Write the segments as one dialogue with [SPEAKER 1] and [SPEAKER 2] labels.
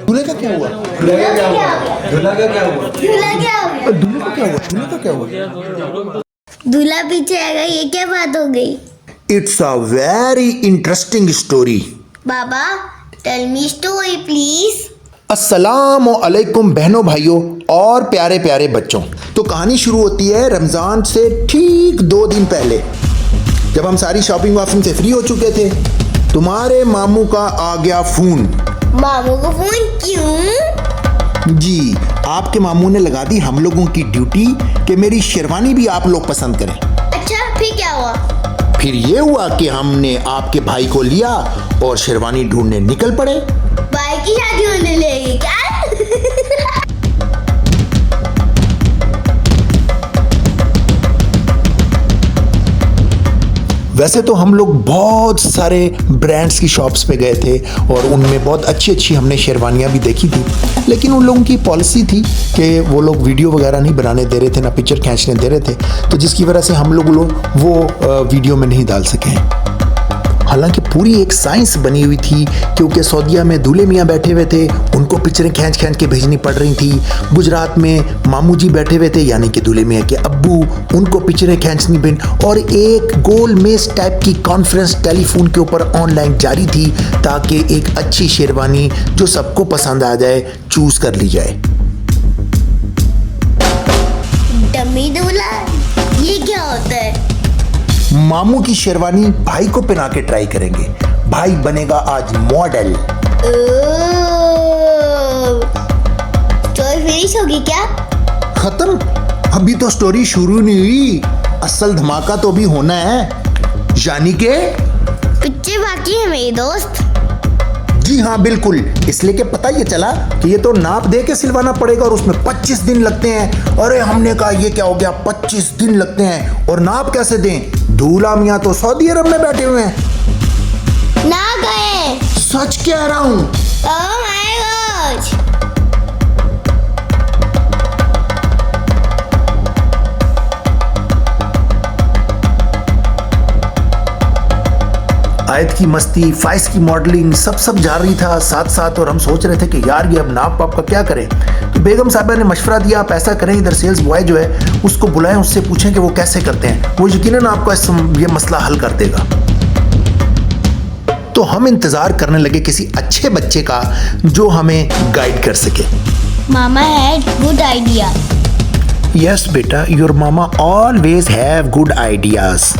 [SPEAKER 1] दूल्हे का क्या हुआ?
[SPEAKER 2] दूल्हा का क्या हो गया?
[SPEAKER 3] दूल्हा का क्या हुआ?
[SPEAKER 2] दूल्हा क्या हो गया?
[SPEAKER 1] दूल्हे का क्या हुआ? दूल्हे का क्या हुआ?
[SPEAKER 2] दूल्हा पीछे आएगा, ये क्या बात हो गई?
[SPEAKER 1] It's a very interesting story.
[SPEAKER 2] बाबा टेल मी स्टोरी प्लीज।
[SPEAKER 1] अस्सलाम अलैकुम बहनों भाइयों और प्यारे प्यारे बच्चों। तो कहानी शुरू होती है रमज़ान से ठीक 2 दिन पहले, जब हम सारी शॉपिंग वॉपिंग से फ्री हो चुके थे। तुम्हारे मामू का आ गया फोन।
[SPEAKER 2] मामू को फोन क्यों?
[SPEAKER 1] जी, आपके मामू ने लगा दी हम लोगों की ड्यूटी कि मेरी शेरवानी भी आप लोग पसंद करें।
[SPEAKER 2] अच्छा फिर क्या हुआ?
[SPEAKER 1] फिर ये हुआ कि हमने आपके भाई को लिया और शेरवानी ढूंढने निकल पड़े।
[SPEAKER 2] भाई की शादी होने लगी क्या?
[SPEAKER 1] वैसे तो हम लोग बहुत सारे ब्रांड्स की शॉप्स पे गए थे और उनमें बहुत अच्छी अच्छी हमने शेरवानियाँ भी देखी थी, लेकिन उन लोगों की पॉलिसी थी कि वो लोग वीडियो वगैरह नहीं बनाने दे रहे थे, ना पिक्चर खींचने दे रहे थे, तो जिसकी वजह से हम लोग वो वीडियो में नहीं डाल सके। हालांकि पूरी एक साइंस बनी हुई थी, क्योंकि सऊदीया में दूल्हे मियाँ बैठे हुए थे, उनको पिक्चरें खींच खींच के भेजनी पड़ रही थी। गुजरात में मामू जी बैठे हुए थे, यानी कि दूल्हे मियाँ के अब्बू, उनको पिक्चरें खींचनी बिन, और एक गोल मेज टाइप की कॉन्फ्रेंस टेलीफोन के ऊपर ऑनलाइन जारी थी, ताकि एक अच्छी शेरवानी जो सबको पसंद आ जाए चूज कर ली जाए।
[SPEAKER 2] डमी दूल्हा, ये क्या होता है?
[SPEAKER 1] मामू की शेरवानी भाई को पहना के ट्राई करेंगे। भाई बनेगा आज मॉडल।
[SPEAKER 2] स्टोरी फिनिश होगी क्या?
[SPEAKER 1] खत्म? अभी तो स्टोरी शुरू नहीं हुई, असल धमाका तो भी होना है। यानी के
[SPEAKER 2] पिक्चर बाकी है मेरे दोस्त।
[SPEAKER 1] जी हाँ बिल्कुल, इसलिए कि पता ये चला कि ये तो नाप दे के सिलवाना पड़ेगा और उसमें 25 दिन लगते हैं। अरे हमने कहा ये क्या हो गया, 25 दिन लगते हैं और नाप कैसे दें? दूल्हा मियाँ तो सऊदी अरब में बैठे हुए हैं।
[SPEAKER 2] ना गए।
[SPEAKER 1] सच कह रहा हूँ।
[SPEAKER 2] Oh my God.
[SPEAKER 1] आयत की मस्ती, फाइज की मॉडलिंग सब जा रही था साथ साथ, और हम सोच रहे थे कि यार ये अब नाप पाप का क्या करें। तो बेगम साहबा ने मशवरा दिया, आप ऐसा करें, इधर सेल्स बॉय जो है उसको बुलाएं, उससे पूछें कि वो कैसे करते हैं, वो यकीनन आपका ये मसला हल कर देगा। तो हम इंतजार करने लगे किसी अच्छे बच्चे का जो हमें गाइड कर सके।
[SPEAKER 2] मामा हैड गुड आइडिया।
[SPEAKER 1] यस बेटा, your mama always have good ideas.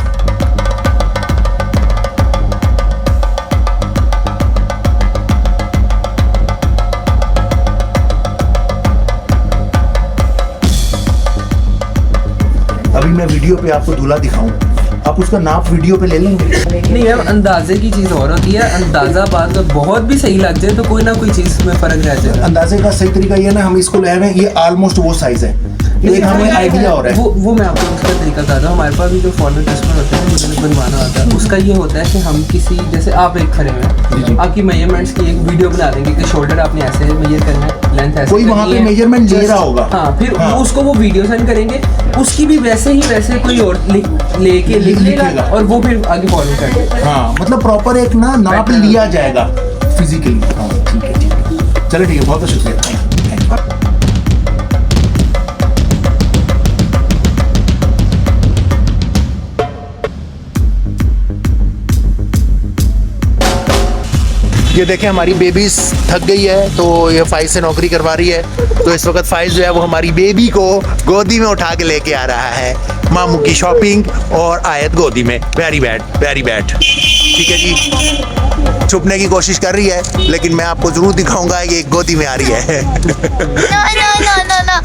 [SPEAKER 1] अभी मैं वीडियो पे आपको दूल्हा दिखाऊं, आप उसका नाप वीडियो पे ले लेंगे?
[SPEAKER 3] नहीं मैम, अंदाजे की चीज़ और होती है। अंदाजा बात तो बहुत भी सही लग जाए तो कोई ना कोई चीज़ में फ़र्क रह जाए।
[SPEAKER 1] अंदाजे का सही तरीका ये ना, हम इसको ले रहे हैं, ये ऑलमोस्ट वो साइज है, लेकिन हमें आइडिया हो रहा है।
[SPEAKER 3] वो मैं आपको उसका तरीका बता रहा हूँ। हमारे पास भी जो फॉरनर कस्टमर होते हैं जिन्हें बनवाना होता है, उसका ये होता है कि हम किसी, जैसे आप एक खड़े हैं, आपकी मेजरमेंट्स की एक वीडियो बना देंगे कि शोल्डर आपने ऐसे मेजर करना है, लेंथ ऐसे,
[SPEAKER 1] कोई वहाँ पे मेजरमेंट ले रहा होगा।
[SPEAKER 3] हाँ, फिर उसको वो वीडियो सेंड करेंगे, उसकी भी वैसे कोई और लेके लिख लेगा और वो फिर आगे फॉलो करेंगे।
[SPEAKER 1] हाँ, मतलब प्रॉपर एक ना नाप लिया जाएगा फिजिकली। हाँ ठीक है, चलो ठीक है, बहुत बहुत शुक्रिया। ये देखें, हमारी बेबी थक गई है तो ये फाइज से नौकरी करवा रही है, तो इस वक्त फाइज जो है वो हमारी बेबी को गोदी में उठा के लेके आ रहा है। मामू की शॉपिंग और आयत गोदी में। Very bad, very bad. ठीक है जी, छुपने की कोशिश कर रही है, लेकिन मैं आपको जरूर दिखाऊंगा ये गोदी में आ रही है।
[SPEAKER 2] No.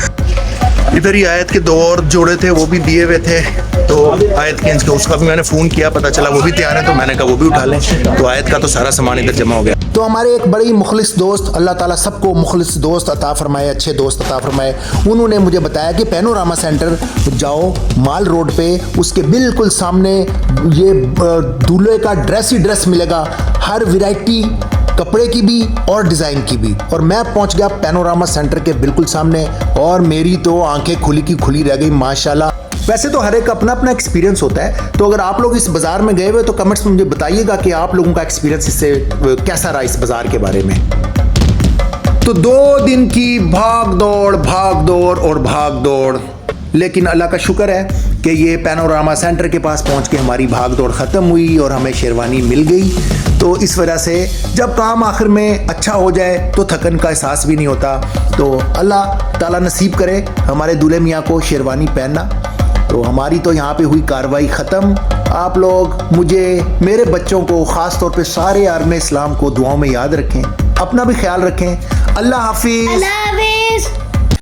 [SPEAKER 1] इधर ही आयत के 2 और जोड़े थे, वो भी दिए हुए थे, तो आयत के इंच का उसका भी मैंने फ़ोन किया, पता चला वो भी तैयार है, तो मैंने कहा वो भी उठा लें। तो आयत का तो सारा सामान इधर जमा हो गया। तो हमारे एक बड़ी मुखलिस दोस्त, अल्लाह ताला सबको मुखलिस दोस्त अता फरमाए, अच्छे दोस्त अता फरमाए, उन्होंने मुझे बताया कि पैनोरामा सेंटर जाओ, माल रोड पे, उसके बिल्कुल सामने ये दूल्हे का ड्रेस ही ड्रेस मिलेगा, हर वैरायटी कपड़े की भी और डिज़ाइन की भी। और मैं पहुंच गया पैनोरामा सेंटर के बिल्कुल सामने, और मेरी तो आंखें खुली की खुली रह गई माशाल्लाह। वैसे तो हर एक अपना अपना एक्सपीरियंस होता है, तो अगर आप लोग इस बाज़ार में गए हुए तो कमेंट्स में मुझे बताइएगा कि आप लोगों का एक्सपीरियंस इससे कैसा रहा, इस बाज़ार के बारे में। तो 2 दिन की भाग दौड़ और भाग दौड़, लेकिन अल्लाह का शुक्र है कि ये पैनोरामा सेंटर के पास पहुंच के हमारी भाग दौड़ ख़त्म हुई और हमें शेरवानी मिल गई। तो इस वजह से जब काम आखिर में अच्छा हो जाए तो थकन का एहसास भी नहीं होता। तो अल्लाह ताला नसीब करे हमारे दूल्हे मियाँ को शेरवानी पहनना। तो हमारी तो यहाँ पे हुई कार्रवाई ख़त्म। आप लोग मुझे, मेरे बच्चों को, ख़ास तौर पे सारे आर्म इस्लाम को दुआओं में याद रखें, अपना भी ख्याल रखें। अल्लाह हाफिज़।
[SPEAKER 2] अल्लाह हाफिज।